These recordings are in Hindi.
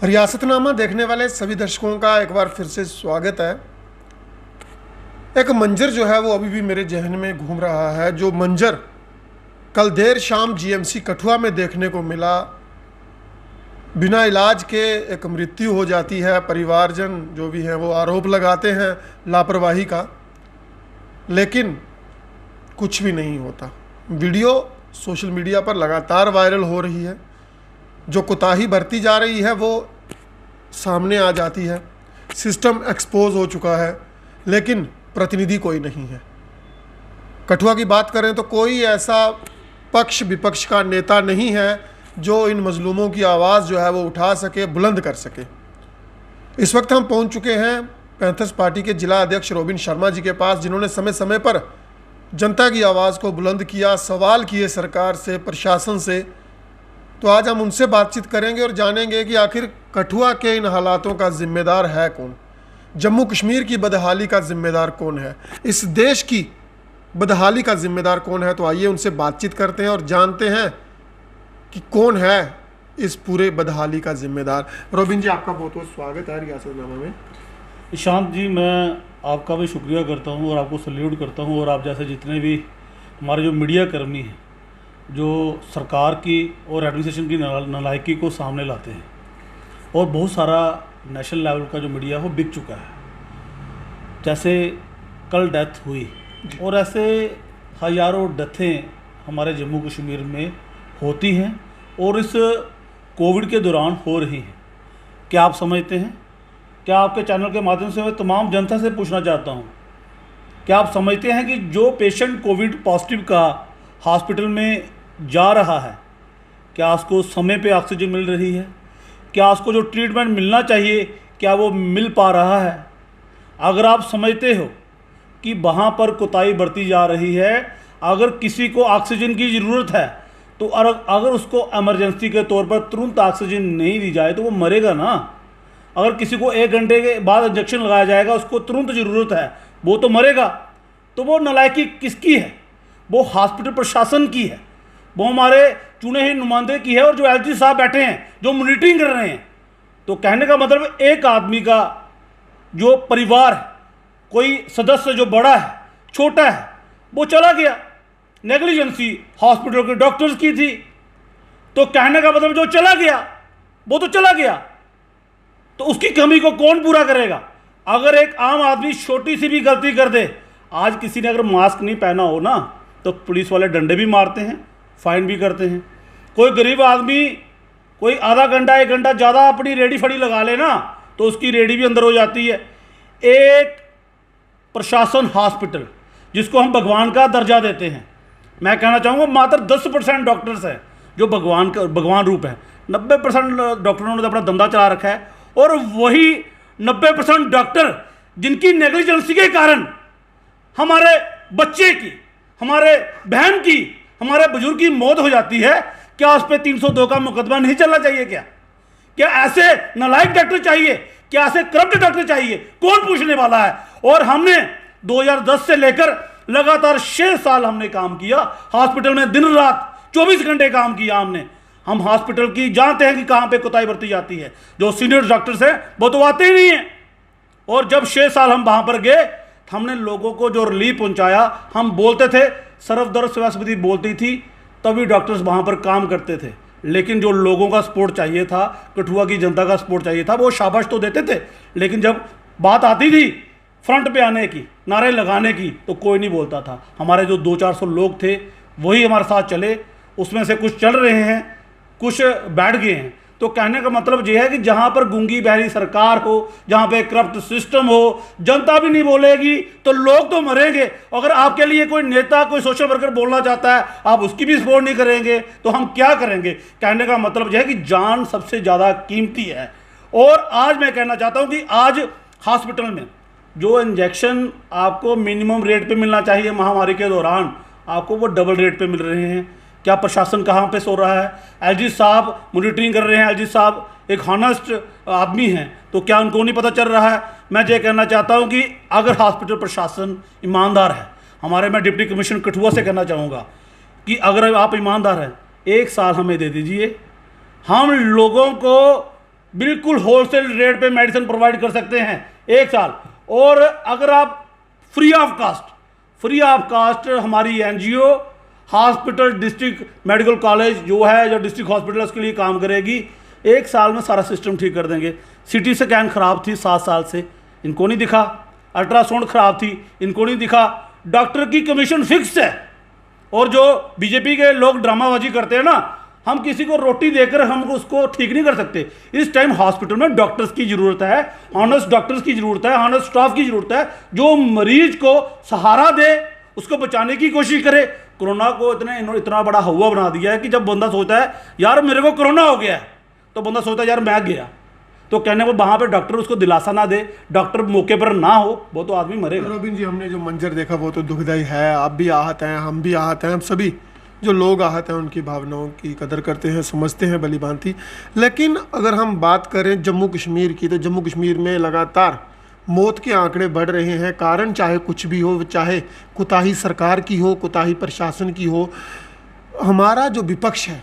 रियासतनामा देखने वाले सभी दर्शकों का एक बार फिर से स्वागत है। एक मंजर जो है वो अभी भी मेरे जहन में घूम रहा है। जो मंजर कल देर शाम जीएमसी कठुआ में देखने को मिला, बिना इलाज के एक मृत्यु हो जाती है। परिवारजन जो भी हैं वो आरोप लगाते हैं लापरवाही का, लेकिन कुछ भी नहीं होता। वीडियो सोशल मीडिया पर लगातार वायरल हो रही है। जो कोताही बरती जा रही है वो सामने आ जाती है। सिस्टम एक्सपोज हो चुका है, लेकिन प्रतिनिधि कोई नहीं है। कठुआ की बात करें तो कोई ऐसा पक्ष विपक्ष का नेता नहीं है जो इन मजलूमों की आवाज़ जो है वो उठा सके, बुलंद कर सके। इस वक्त हम पहुंच चुके हैं पैंथर्स पार्टी के जिला अध्यक्ष रोबिन शर्मा जी के पास, जिन्होंने समय समय पर जनता की आवाज़ को बुलंद किया, सवाल किए सरकार से, प्रशासन से। तो आज हम उनसे बातचीत करेंगे और जानेंगे कि आखिर कठुआ के इन हालातों का जिम्मेदार है कौन, जम्मू कश्मीर की बदहाली का जिम्मेदार कौन है, इस देश की बदहाली का जिम्मेदार कौन है। तो आइए उनसे बातचीत करते हैं और जानते हैं कि कौन है इस पूरे बदहाली का जिम्मेदार। रोबिन जी, आपका बहुत बहुत स्वागत है रियासतनामा में। ईशांत जी, मैं आपका भी शुक्रिया करता हूं और आपको सल्यूट करता हूं, और आप जैसे जितने भी हमारे जो मीडिया कर्मी हैं जो सरकार की और एडमिनिस्ट्रेशन की नालायकी को सामने लाते हैं, और बहुत सारा नेशनल लेवल का जो मीडिया है वो बिक चुका है। जैसे कल डेथ हुई, और ऐसे हज़ारों डेथें हमारे जम्मू कश्मीर में होती हैं और इस कोविड के दौरान हो रही हैं। क्या आप समझते हैं? क्या आपके चैनल के माध्यम से मैं तमाम जनता से पूछना चाहता हूँ, क्या आप समझते हैं कि जो पेशेंट कोविड पॉजिटिव का हॉस्पिटल में जा रहा है, क्या उसको समय पे ऑक्सीजन मिल रही है? क्या उसको जो ट्रीटमेंट मिलना चाहिए क्या वो मिल पा रहा है? अगर आप समझते हो कि वहाँ पर कोताही बरती जा रही है, अगर किसी को ऑक्सीजन की ज़रूरत है तो अगर उसको इमरजेंसी के तौर पर तुरंत ऑक्सीजन नहीं दी जाए तो वो मरेगा ना। अगर किसी को 1 घंटे के बाद इंजेक्शन लगाया जाएगा, उसको तुरंत ज़रूरत है, वो तो मरेगा। तो वो नालायकी किसकी है? वो हॉस्पिटल प्रशासन की है, वो हमारे चुने हुए नुमाइंदे की है, और जो एलजी साहब बैठे हैं जो मॉनिटरिंग कर रहे हैं। तो कहने का मतलब एक आदमी का जो परिवार है, कोई सदस्य जो बड़ा है छोटा है, वो चला गया। नेग्लिजेंसी हॉस्पिटल के डॉक्टर्स की थी। तो कहने का मतलब जो चला गया वो तो चला गया, तो उसकी कमी को कौन पूरा करेगा? अगर एक आम आदमी छोटी सी भी गलती कर दे, आज किसी ने अगर मास्क नहीं पहना हो ना तो पुलिस वाले डंडे भी मारते हैं, फाइन भी करते हैं। कोई गरीब आदमी कोई आधा घंटा 1 घंटा ज़्यादा अपनी रेडी फड़ी लगा ले ना तो उसकी रेडी भी अंदर हो जाती है। एक प्रशासन हॉस्पिटल जिसको हम भगवान का दर्जा देते हैं, मैं कहना चाहूँगा मात्र 10% डॉक्टर्स हैं जो भगवान रूप है। 90% डॉक्टरों ने अपना धंधा चला रखा है, और वही 90% डॉक्टर जिनकी नेग्लिजेंसी के कारण हमारे बच्चे की, हमारे बहन की, हमारे बुजुर्ग की मौत हो जाती है। क्या उस पर 302 का मुकदमा नहीं चलना चाहिए? क्या ऐसे नालायक डॉक्टर चाहिए? क्या ऐसे करप्ट डॉक्टर चाहिए? कौन पूछने वाला है? और हमने 2010 से लेकर लगातार 6 साल हमने काम किया हॉस्पिटल में, दिन रात 24 घंटे काम किया हमने। हम हॉस्पिटल की जानते हैं कि कहाँ पे कोताही बरती जाती है। जो सीनियर डॉक्टर्स हैं वो तो आते ही नहीं हैं। और जब 6 साल हम वहाँ पर गए, हमने लोगों को जो रिलीफ पहुँचाया, हम बोलते थे, सरफदर्द सेवा समिति बोलती थी, तभी डॉक्टर्स वहाँ पर काम करते थे। लेकिन जो लोगों का सपोर्ट चाहिए था, कठुआ की जनता का सपोर्ट चाहिए था, वो शाबाश तो देते थे, लेकिन जब बात आती थी फ्रंट पे आने की, नारे लगाने की, तो कोई नहीं बोलता था। हमारे जो 200-400 लोग थे वही हमारे साथ चले, उसमें से कुछ चल रहे हैं, कुछ बैठ गए हैं। तो कहने का मतलब यह है कि जहाँ पर गूंगी बहरी सरकार हो, जहाँ पे करप्ट सिस्टम हो, जनता भी नहीं बोलेगी तो लोग तो मरेंगे। अगर आपके लिए कोई नेता, कोई सोशल वर्कर बोलना चाहता है, आप उसकी भी सपोर्ट नहीं करेंगे तो हम क्या करेंगे? कहने का मतलब यह है कि जान सबसे ज़्यादा कीमती है। और आज मैं कहना चाहता हूँ कि आज हॉस्पिटल में जो इंजेक्शन आपको मिनिमम रेट पे मिलना चाहिए महामारी के दौरान, आपको वो डबल रेट पे मिल रहे हैं। क्या प्रशासन कहाँ पे सो रहा है? एलजी साहब मॉनिटरिंग कर रहे हैं, एलजी साहब एक हॉनेस्ट आदमी हैं, तो क्या उनको नहीं पता चल रहा है? मैं ये कहना चाहता हूँ कि अगर हॉस्पिटल प्रशासन ईमानदार है, मैं डिप्टी कमिश्नर कठुआ से कहना चाहूँगा कि अगर आप ईमानदार हैं, 1 साल हमें दे दीजिए, हम लोगों को बिल्कुल होलसेल रेट पे मेडिसिन प्रोवाइड कर सकते हैं 1 साल। और अगर आप फ्री ऑफ कास्ट हमारी NGO hospital district medical college जो है, जो डिस्ट्रिक्ट हॉस्पिटल, उसके लिए काम करेगी। 1 साल में सारा सिस्टम ठीक कर देंगे। सिटी स्कैन खराब थी 7 साल से, इनको नहीं दिखा। अल्ट्रासाउंड खराब थी, इनको नहीं दिखा। डॉक्टर की कमीशन फिक्स है। और जो बीजेपी के लोग ड्रामाबाजी करते हैं ना, हम किसी को रोटी देकर हम उसको ठीक नहीं कर सकते। इस टाइम हॉस्पिटल में डॉक्टर्स की जरूरत है, ऑनेस्ट डॉक्टर्स की जरूरत है, ऑनेस्ट स्टाफ की जरूरत है, जो मरीज को सहारा दे, उसको बचाने की कोशिश करे। कोरोना को इतना बड़ा हवा बना दिया है कि जब बंदा सोचता है यार मेरे को कोरोना हो गया है, तो बंदा सोचता है यार मैं गया, तो कहने को वहां पे डॉक्टर उसको दिलासा ना दे, डॉक्टर मौके पर ना हो, वो तो आदमी मरेगा। रोबिन जी, हमने जो मंजर देखा वो तो दुखदाई है। आप भी आहत हैं, हम भी आहत हैं, हम सभी जो लोग आहत हैं उनकी भावनाओं की कदर करते हैं, समझते हैं भली भांति। लेकिन अगर हम बात करें जम्मू कश्मीर की, तो जम्मू कश्मीर में लगातार मौत के आंकड़े बढ़ रहे हैं। कारण चाहे कुछ भी हो, चाहे कोताही सरकार की हो, कोताही प्रशासन की हो, हमारा जो विपक्ष है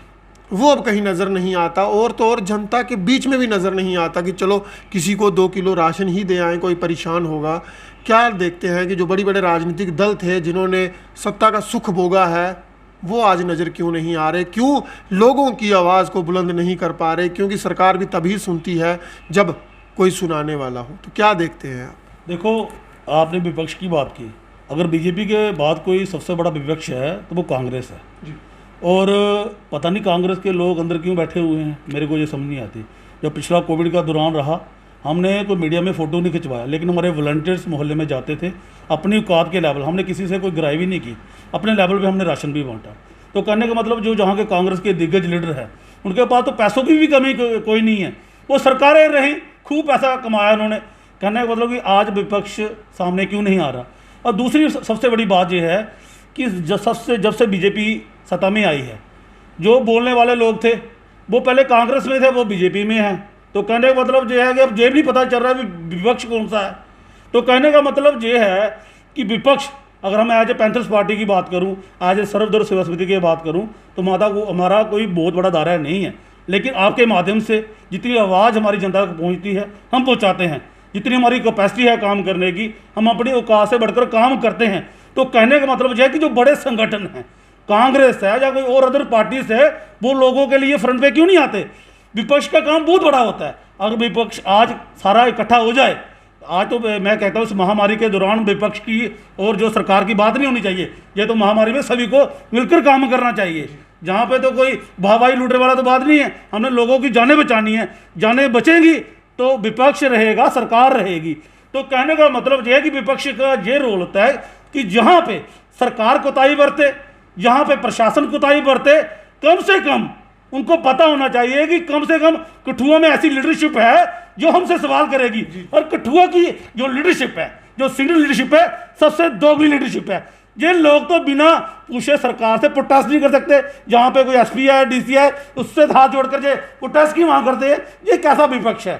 वो अब कहीं नज़र नहीं आता। और तो और जनता के बीच में भी नज़र नहीं आता कि चलो किसी को 2 किलो राशन ही दे आएँ, कोई परेशान होगा। क्या देखते हैं कि जो बड़े बड़े राजनीतिक दल थे जिन्होंने सत्ता का सुख भोगा है, वो आज नज़र क्यों नहीं आ रहे? क्यों लोगों की आवाज़ को बुलंद नहीं कर पा रहे? क्योंकि सरकार भी तभी सुनती है जब कोई सुनाने वाला हो। तो क्या देखते हैं आप? देखो, आपने विपक्ष की बात की। अगर बीजेपी के बाद कोई सबसे बड़ा विपक्ष है तो वो कांग्रेस है जी। और पता नहीं कांग्रेस के लोग अंदर क्यों बैठे हुए हैं, मेरे को ये समझ नहीं आती। जब पिछला कोविड का दौरान रहा, हमने कोई मीडिया में फ़ोटो नहीं खिंचवाया, लेकिन हमारे वॉलंटियर्स मोहल्ले में जाते थे, अपनी औकात के लेवल, हमने किसी से कोई ग्राई भी नहीं की, अपने लेवल पे हमने राशन भी बांटा। तो कहने का मतलब जो जहाँ के कांग्रेस के दिग्गज लीडर हैं, उनके पास तो पैसों की भी कमी कोई नहीं है, वो सरकारें रहीं, खूब पैसा कमाया उन्होंने। कहने का मतलब कि आज विपक्ष सामने क्यों नहीं आ रहा। और दूसरी सबसे बड़ी बात यह है कि जब से बीजेपी सत्ता में आई है, जो बोलने वाले लोग थे वो पहले कांग्रेस में थे, वो बीजेपी में हैं। तो कहने का मतलब ये है कि अब ये भी पता चल रहा है विपक्ष कौन सा है। तो कहने का मतलब ये है कि विपक्ष, अगर हम एज ए पैंथर्स पार्टी की बात करूं, एज ए सर्वधर्म सेवा समिति की बात करूं, तो माता को हमारा कोई बहुत बड़ा दायरा नहीं है। लेकिन आपके माध्यम से जितनी आवाज़ हमारी जनता तक पहुंचती है, हम पहुंचाते हैं। जितनी हमारी कैपेसिटी है काम करने की, हम अपनी औकात से बढ़कर काम करते हैं। तो कहने का मतलब यह है कि जो बड़े संगठन हैं, कांग्रेस है या कोई और अदर पार्टीज है, वो लोगों के लिए फ्रंट पे क्यों नहीं आते? विपक्ष का काम बहुत बड़ा होता है। अगर विपक्ष आज सारा इकट्ठा हो जाए, आज तो मैं कहता हूँ इस महामारी के दौरान विपक्ष की और जो सरकार की बात नहीं होनी चाहिए। ये तो महामारी में सभी को मिलकर काम करना चाहिए। जहाँ पे तो कोई वाहवाही लूटने वाला तो बात नहीं है, हमने लोगों की जानें बचानी है। जानें बचेंगी तो विपक्ष रहेगा, सरकार रहेगी। तो कहने का मतलब यह है कि विपक्ष का ये रोल होता है कि जहाँ पे सरकार कोताही बरते, जहाँ पे प्रशासन कोताही बरते, कम से कम उनको पता होना चाहिए कि कम से कम कठुआ में ऐसी लीडरशिप है जो हमसे सवाल करेगी। और कठुआ की जो लीडरशिप है, जो सीनियर लीडरशिप है, सबसे दोगली लीडरशिप है। ये लोग तो बिना पूछे सरकार से प्रोटेस्ट नहीं कर सकते। जहाँ पे कोई एसपी है, डीसी है, उससे हाथ जोड़कर जे प्रोटेस्ट की मांग करते हैं। ये कैसा विपक्ष है?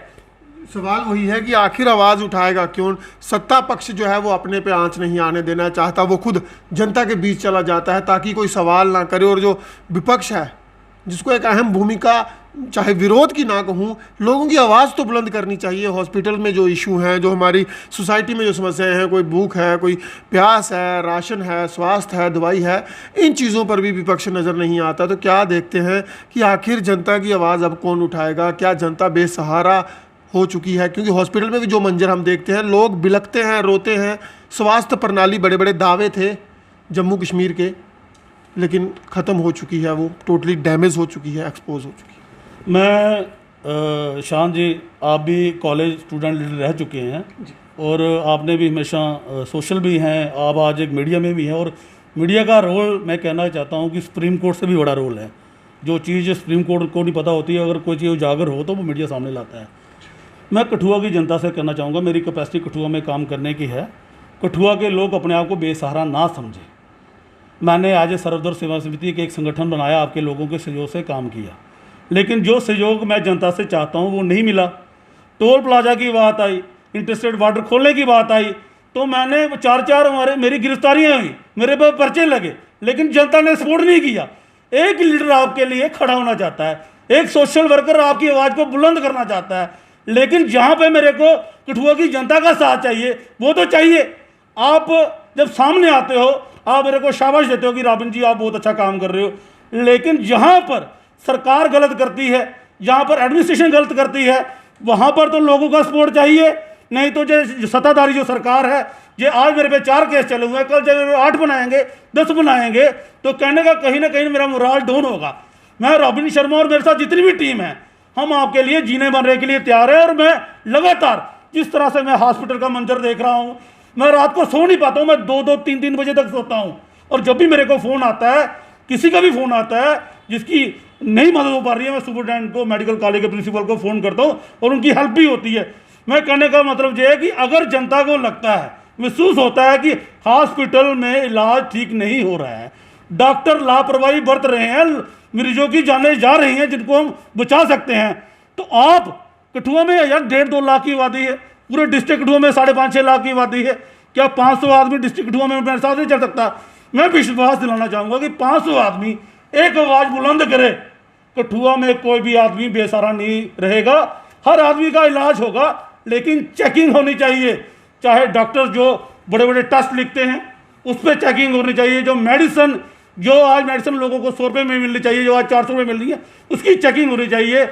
सवाल वही है कि आखिर आवाज़ उठाएगा क्यों? सत्ता पक्ष जो है वो अपने पे आंच नहीं आने देना चाहता, वो खुद जनता के बीच चला जाता है ताकि कोई सवाल ना करे। और जो विपक्ष है, जिसको एक अहम भूमिका, चाहे विरोध की ना कहूँ, लोगों की आवाज़ तो बुलंद करनी चाहिए। हॉस्पिटल में जो इशू हैं, जो हमारी सोसाइटी में जो समस्याएं हैं, कोई भूख है, कोई प्यास है, राशन है, स्वास्थ्य है, दवाई है, इन चीज़ों पर भी विपक्ष नज़र नहीं आता। तो क्या देखते हैं कि आखिर जनता की आवाज़ अब कौन उठाएगा? क्या जनता बेसहारा हो चुकी है? क्योंकि हॉस्पिटल में भी जो मंजर हम देखते हैं, लोग बिलखते हैं, रोते हैं। स्वास्थ्य प्रणाली, बड़े बड़े दावे थे जम्मू कश्मीर के, लेकिन ख़त्म हो चुकी है, वो टोटली डैमेज हो चुकी है, एक्सपोज हो चुकी है। मैं शान जी, आप भी कॉलेज स्टूडेंट लीडर रह चुके हैं और आपने भी हमेशा सोशल भी हैं, आप आज एक मीडिया में भी हैं। और मीडिया का रोल मैं कहना चाहता हूँ कि सुप्रीम कोर्ट से भी बड़ा रोल है। जो चीज़ सुप्रीम कोर्ट को नहीं पता होती है, अगर कोई चीज़ उजागर हो तो वो मीडिया सामने लाता है। मैं कठुआ की जनता से कहना चाहूँगा, मेरी कैपेसिटी कठुआ में काम करने की है। कठुआ के लोग अपने आप को बेसहारा ना समझें। मैंने आज सर्वधर्म सेवा समिति के एक संगठन बनाया, आपके लोगों के सहयोग से काम किया, लेकिन जो सहयोग मैं जनता से चाहता हूँ वो नहीं मिला। टोल प्लाजा की बात आई, इंटरस्टेट वाटर खोलने की बात आई, तो मैंने चार मेरी गिरफ्तारियाँ हुई, मेरे पर पर्चे लगे, लेकिन जनता ने सपोर्ट नहीं किया। एक लीडर आपके लिए खड़ा होना चाहता है, एक सोशल वर्कर आपकी आवाज़ को बुलंद करना चाहता है, लेकिन जहाँ पे मेरे को कठुआ की जनता का साथ चाहिए वो तो चाहिए। आप जब सामने आते हो आप मेरे को शाबाश देते हो कि रॉबिन जी आप बहुत अच्छा काम कर रहे हो, लेकिन जहाँ पर सरकार गलत करती है, जहाँ पर एडमिनिस्ट्रेशन गलत करती है, वहाँ पर तो लोगों का सपोर्ट चाहिए। नहीं तो जो सत्ताधारी जो सरकार है, ये आज मेरे पे 4 केस चले हुए हैं, कल जब 8 बनाएंगे 10 बनाएंगे तो कहने का कहीं ना कहीं मेरा मोराल डाउन होगा। मैं रॉबिन शर्मा और मेरे साथ जितनी भी टीम है, हम आपके लिए जीने मरने के लिए तैयार है। और मैं लगातार जिस तरह से मैं हॉस्पिटल का मंजर देख रहा हूँ, मैं रात को सो नहीं पाता हूँ, मैं 2-2 3-3 बजे तक सोता हूँ। और जब भी मेरे को फ़ोन आता है, किसी का भी फ़ोन आता है जिसकी नहीं मदद हो पा रही है, मैं सुपरिटेंडेंट को, मेडिकल कॉलेज के प्रिंसिपल को फ़ोन करता हूँ और उनकी हेल्प भी होती है। मैं कहने का मतलब ये है कि अगर जनता को लगता है, महसूस होता है कि हॉस्पिटल में इलाज ठीक नहीं हो रहा है, डॉक्टर लापरवाही बरत रहे हैं, मरीजों की जानें जा रही हैं जिनको हम बचा सकते हैं, तो आप कठुआ में यार 1.5-2 लाख की आबादी है, पूरे डिस्ट्रिक्ट कठुआ में 5.5-6 लाख की आबादी है, क्या 500 आदमी डिस्ट्रिक्ट कठुआ में मेरे साथ नहीं चल सकता? मैं विश्वास दिलाना चाहूँगा कि 500 आदमी एक आवाज़ बुलंद करे, कठुआ में कोई भी आदमी बेसहारा नहीं रहेगा, हर आदमी का इलाज होगा, लेकिन चेकिंग होनी चाहिए। चाहे डॉक्टर जो बड़े बड़े टेस्ट लिखते हैं उस पर चेकिंग होनी चाहिए, जो मेडिसिन जो आज मेडिसिन लोगों को 100 रुपये में मिलनी चाहिए, जो आज 400 रुपये मिल रही है, उसकी चेकिंग होनी चाहिए।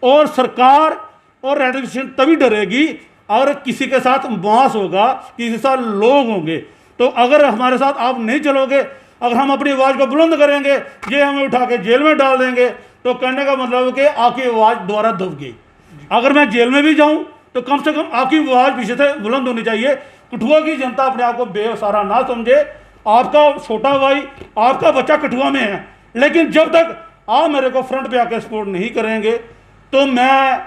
और सरकार और एडमिनिस्ट्रेशन तभी डरेगी अगर किसी के साथ मास होगा, किसी के साथ लोग होंगे। तो अगर हमारे साथ आप नहीं चलोगे, अगर हम अपनी आवाज़ को बुलंद करेंगे, ये हमें उठा के जेल में डाल देंगे, तो कहने का मतलब है कि आपकी आवाज़ दोबारा दबेगी। अगर मैं जेल में भी जाऊं तो कम से कम आपकी आवाज़ पीछे से बुलंद होनी चाहिए। कठुआ की जनता अपने आप को बेसहारा ना समझे। आपका छोटा भाई, आपका बच्चा कठुआ में है, लेकिन जब तक आप मेरे को फ्रंट पे आके सपोर्ट नहीं करेंगे तो मैं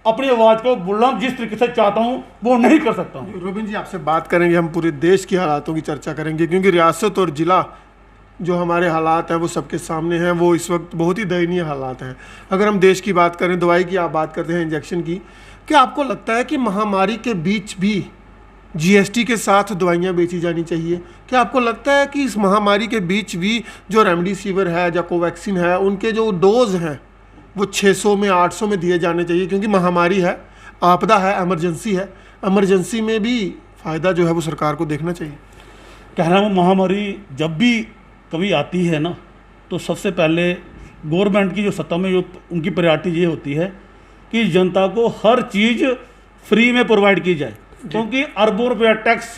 अपनी आवाज़ को बुलंद जिस तरीके से चाहता हूँ वो नहीं कर सकता हूँ। रोबिन जी, आपसे बात करेंगे, हम पूरे देश की हालातों की चर्चा करेंगे, क्योंकि रियासत और ज़िला जो हमारे हालात हैं वो सबके सामने हैं। वो इस वक्त बहुत ही दयनीय हालात हैं। अगर हम देश की बात करें, दवाई की आप बात करते हैं, इंजेक्शन की, क्या आपको लगता है कि महामारी के बीच भी जीएसटी के साथ दवाइयाँ बेची जानी चाहिए? क्या आपको लगता है कि इस महामारी के बीच भी जो रेमडेसिविर है या कोवैक्सीन है, उनके जो डोज हैं वो 600 में 800 में दिए जाने चाहिए? क्योंकि महामारी है, आपदा है, इमरजेंसी है, इमरजेंसी में भी फ़ायदा जो है वो सरकार को देखना चाहिए। कहना वो महामारी जब भी कभी आती है ना, तो सबसे पहले गवर्नमेंट की जो सत्ता में जो उनकी प्रायोरिटी ये होती है कि जनता को हर चीज़ फ्री में प्रोवाइड की जाए, क्योंकि अरबों रुपया टैक्स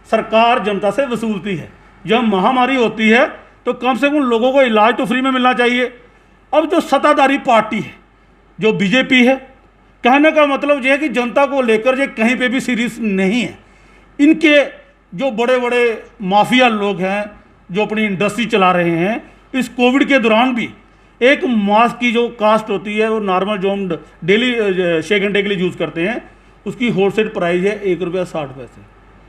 सरकार जनता से वसूलती है। जब महामारी होती है तो कम से कम लोगों को इलाज तो फ्री में मिलना चाहिए। अब जो सत्ताधारी पार्टी है, जो बीजेपी है, कहने का मतलब यह है कि जनता को लेकर ये कहीं पे भी सीरियस नहीं है। इनके जो बड़े बड़े माफिया लोग हैं जो अपनी इंडस्ट्री चला रहे हैं, इस कोविड के दौरान भी एक मास्क की जो कास्ट होती है वो नॉर्मल जो हम डेली 6 घंटे के लिए यूज़ करते हैं, उसकी होलसेल प्राइस है ₹1.60।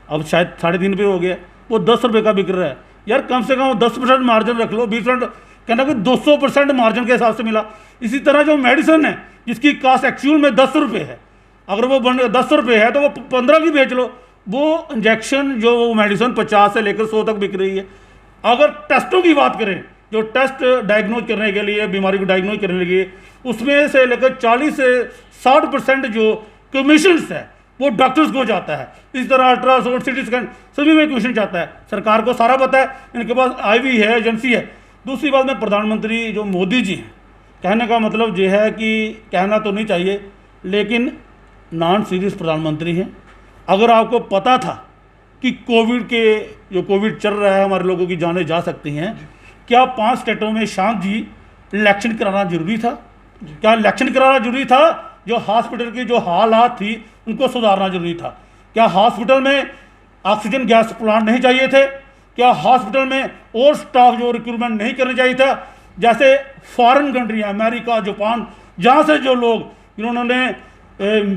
अब शायद 3.5 रुपये हो गया, वो 10 रुपये का बिक रहा है। यार कम से कम 10% मार्जिन रख लो, 20%, कहना कि 200% मार्जिन के हिसाब से मिला। इसी तरह जो मेडिसिन है जिसकी कास्ट एक्चुअल में 10 रुपये है, अगर वो 10 रुपये है तो वो 15 की बेच लो। वो इंजेक्शन जो वो मेडिसिन 50 से लेकर 100 तक बिक रही है। अगर टेस्टों की बात करें, जो टेस्ट डायग्नोज करने के लिए, बीमारी को डायग्नोज करने के लिए, उसमें से लेकर 40 से 60% जो कमीशंस है वो डॉक्टर्स को जाता है। इस तरह अल्ट्रासाउंड, सिटी स्कैन सभी में कमीशन जाता है। सरकार को सारा पता है, इनके पास आईवी है, एजेंसी है। दूसरी बात में प्रधानमंत्री जो मोदी जी हैं, कहने का मतलब ये है कि कहना तो नहीं चाहिए लेकिन नॉन सीरियस प्रधानमंत्री हैं। अगर आपको पता था कि कोविड चल रहा है, हमारे लोगों की जानें जा सकती हैं, क्या 5 स्टेटों में शांत जी इलेक्शन कराना जरूरी था? क्या इलेक्शन कराना जरूरी था? जो हॉस्पिटल की जो हालात थी उनको सुधारना जरूरी था? क्या हॉस्पिटल में ऑक्सीजन गैस प्लांट नहीं चाहिए थे? क्या हॉस्पिटल में और स्टाफ जो रिक्रूटमेंट नहीं करना चाहिए था? जैसे फॉरेन कंट्री है, अमेरिका, जापान, जहाँ से जो लोग जिन्होंने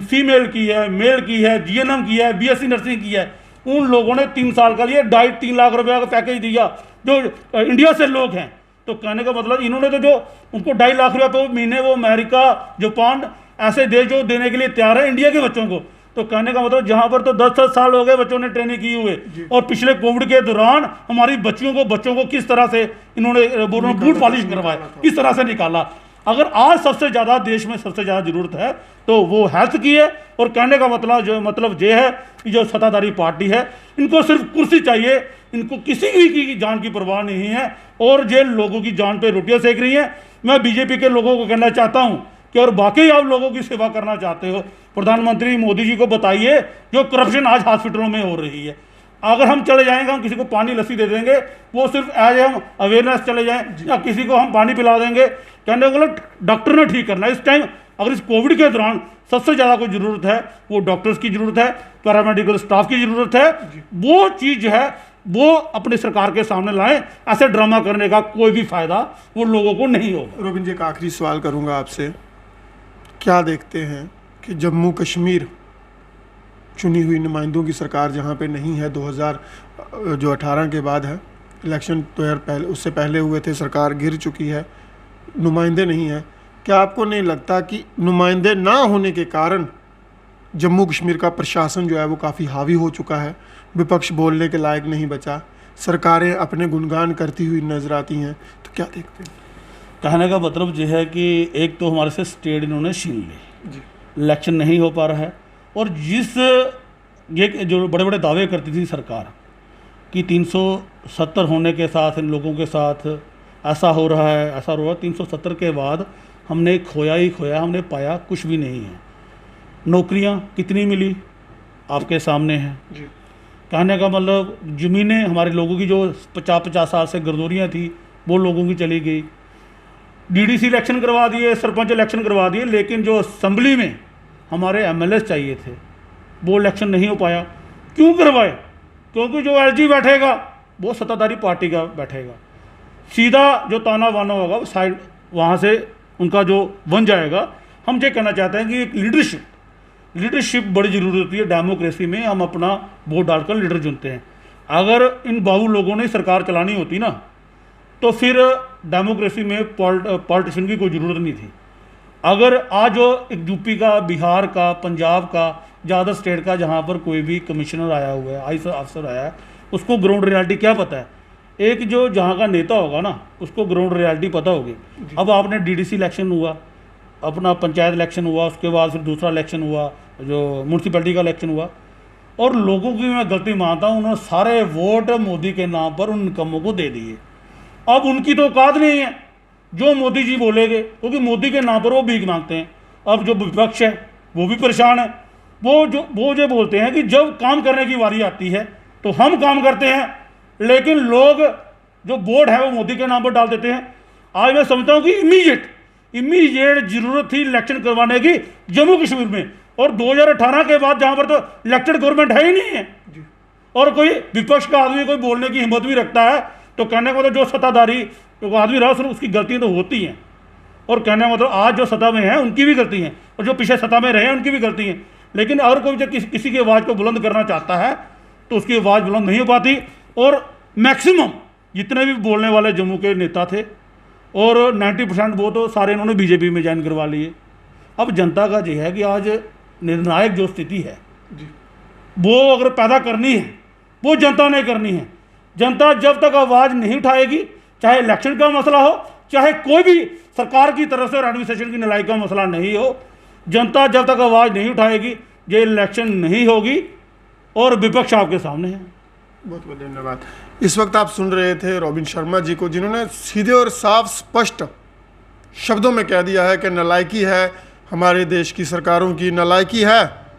फीमेल की है, मेल की है, जीएनएम की है, बीएससी नर्सिंग की है, उन लोगों ने 3 साल का लिए 2.5-3 लाख रुपए का पैकेज दिया। जो इंडिया से लोग हैं, तो कहने का मतलब इन्होंने तो जो उनको 2.5 लाख रुपये पे महीने वो अमेरिका, जापान ऐसे देश जो देने के लिए तैयार है इंडिया के बच्चों को। तो कहने का मतलब जहाँ पर तो 10-10 साल हो गए बच्चों ने ट्रेनिंग की हुए, और पिछले कोविड के दौरान हमारी बच्चों को किस तरह से इन्होंने बूट पॉलिश करवाया, किस तरह से निकाला। अगर आज सबसे ज़्यादा देश में सबसे ज़्यादा ज़रूरत है तो वो हेल्थ की है। और कहने का मतलब ये है कि जो सत्ताधारी पार्टी है इनको सिर्फ कुर्सी चाहिए, इनको किसी की जान की परवाह नहीं है और ये लोगों की जान पे रोटियां सेक रही हैं। मैं बीजेपी के लोगों को कहना चाहता हूं कि और बाकी आप लोगों की सेवा करना चाहते हो, प्रधानमंत्री मोदी जी को बताइए जो करप्शन आज हॉस्पिटलों में हो रही है। अगर हम चले जाएंगे, हम किसी को पानी लस्सी दे देंगे, वो सिर्फ एज हम अवेयरनेस चले जाएं, या किसी को हम पानी पिला देंगे, कहने को डॉक्टर ने ठीक करना है। इस टाइम अगर इस कोविड के दौरान सबसे ज़्यादा कोई ज़रूरत है वो डॉक्टर्स की ज़रूरत है, पैरामेडिकल स्टाफ की ज़रूरत है। वो चीज़ जो है वो अपनी सरकार के सामने लाएं। ऐसे ड्रामा करने का कोई भी फायदा वो लोगों को नहीं होगा। रोबिन जी, एक आखिरी सवाल करूंगा आपसे, क्या देखते हैं कि जम्मू कश्मीर चुनी हुई नुमाइंदों की सरकार जहां पे नहीं है, 2018 के बाद है, इलेक्शन पहले उससे पहले हुए थे, सरकार गिर चुकी है, नुमाइंदे नहीं है, क्या आपको नहीं लगता कि नुमाइंदे ना होने के कारण जम्मू कश्मीर का प्रशासन जो है वो काफ़ी हावी हो चुका है, विपक्ष बोलने के लायक नहीं बचा, सरकारें अपने गुणगान करती हुई नजर आती हैं, तो क्या देखते हैं? कहने का मतलब ये है कि एक तो हमारे से स्टेट इन्होंने छीन ली, इलेक्शन नहीं हो पा रहा है। और ये जो बड़े बड़े दावे करती थी सरकार कि 370 होने के साथ इन लोगों के साथ ऐसा हो रहा है, ऐसा हो रहा है, 370 के बाद हमने खोया ही खोया, हमने पाया कुछ भी नहीं है। नौकरियां कितनी मिली आपके सामने हैं। कहने का मतलब ज़मीनें हमारे लोगों की जो 50-50 साल से गर्दोरियाँ थी वो लोगों की चली गई। डीडीसी इलेक्शन करवा दिए, सरपंच इलेक्शन करवा दिए, लेकिन जो असेंबली में हमारे एमएलए चाहिए थे वो इलेक्शन नहीं हो पाया। क्यों करवाए? क्योंकि जो एलजी बैठेगा वो सत्ताधारी पार्टी का बैठेगा, सीधा जो ताना बाना होगा वो साइड वहाँ से उनका जो बन जाएगा। हम ये कहना चाहते हैं कि एक लीडरशिप बड़ी ज़रूरी होती है डेमोक्रेसी में। हम अपना वोट डालकर लीडर चुनते हैं। अगर इन बाबू लोगों ने सरकार चलानी होती ना तो फिर डेमोक्रेसी में पॉलिटिशियन की कोई ज़रूरत नहीं थी। अगर आज जो एक यूपी का, बिहार का, पंजाब का, ज़्यादा स्टेट का जहाँ पर कोई भी कमिश्नर आया हुआ है, आईएएस अफसर आया है, उसको ग्राउंड रियलिटी क्या पता है? एक जो जहाँ का नेता होगा ना उसको ग्राउंड रियलिटी पता होगी। अब आपने डीडीसी इलेक्शन हुआ, अपना पंचायत इलेक्शन हुआ, उसके बाद फिर दूसरा इलेक्शन हुआ जो म्यूनसिपैलिटी का इलेक्शन हुआ, और लोगों की मैं गलती मानता हूँ, उन्होंने सारे वोट मोदी के नाम पर उन निकम्मों को दे दिए। अब उनकी तो औकात नहीं है जो मोदी जी बोलेंगे, क्योंकि मोदी के नाम पर वो भीख मांगते हैं। अब जो विपक्ष है वो भी परेशान है। वो जो बोलते हैं कि जब काम करने की बारी आती है तो हम काम करते हैं, लेकिन लोग जो वोट है वो मोदी के नाम पर डाल देते हैं। आज मैं समझता हूँ कि इमीडिएट जरूरत थी इलेक्शन करवाने की जम्मू कश्मीर में, और 2018 के बाद जहाँ पर तो इलेक्टेड गवर्नमेंट है ही नहीं है, और कोई विपक्ष का आदमी कोई बोलने की हिम्मत भी रखता है तो कहने का मतलब जो सत्ताधारी जो आदमी रहा उसकी गलतियाँ तो होती हैं। और कहने का मतलब आज जो सत्ता में है उनकी भी गलती हैं, और जो पिछले सत्ता में रहे हैं उनकी भी गलती हैं। लेकिन अगर कोई जब किसी की आवाज़ को बुलंद करना चाहता है तो उसकी आवाज़ बुलंद नहीं हो पाती। और मैक्सिमम जितने भी बोलने वाले जम्मू के नेता थे, और 90% वो तो सारे इन्होंने बीजेपी में ज्वाइन करवा लिए। अब जनता का ये है कि आज निर्णायक जो स्थिति है वो अगर पैदा करनी है वो जनता ने करनी है। जनता जब तक आवाज़ नहीं उठाएगी, चाहे इलेक्शन का मसला हो, चाहे कोई भी सरकार की तरफ से और एडमिनिस्ट्रेशन की नलायकी का मसला नहीं हो, जनता जब तक आवाज़ नहीं उठाएगी ये इलेक्शन नहीं होगी, और विपक्ष आपके सामने है। बहुत बहुत धन्यवाद। इस वक्त आप सुन रहे थे रोबिन शर्मा जी को, जिन्होंने सीधे और साफ स्पष्ट शब्दों में कह दिया है कि नालायकी है हमारे देश की सरकारों की, नालायकी है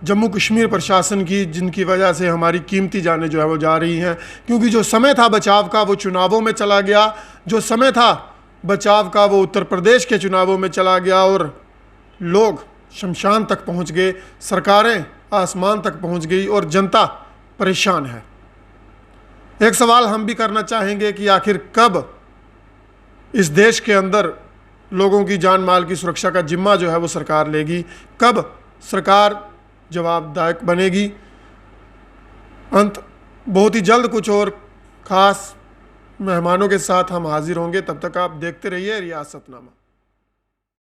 जम्मू कश्मीर प्रशासन की, जिनकी वजह से हमारी कीमती जानें जो है वो जा रही हैं। क्योंकि जो समय था बचाव का वो चुनावों में चला गया, जो समय था बचाव का वो उत्तर प्रदेश के चुनावों में चला गया, और लोग शमशान तक पहुंच गए, सरकारें आसमान तक पहुंच गई, और जनता परेशान है। एक सवाल हम भी करना चाहेंगे कि आखिर कब इस देश के अंदर लोगों की जान माल की सुरक्षा का जिम्मा जो है वो सरकार लेगी, कब सरकार जवाबदायक बनेगी। अंत बहुत ही जल्द कुछ और ख़ास मेहमानों के साथ हम हाजिर होंगे। तब तक आप देखते रहिए रियासतनामा।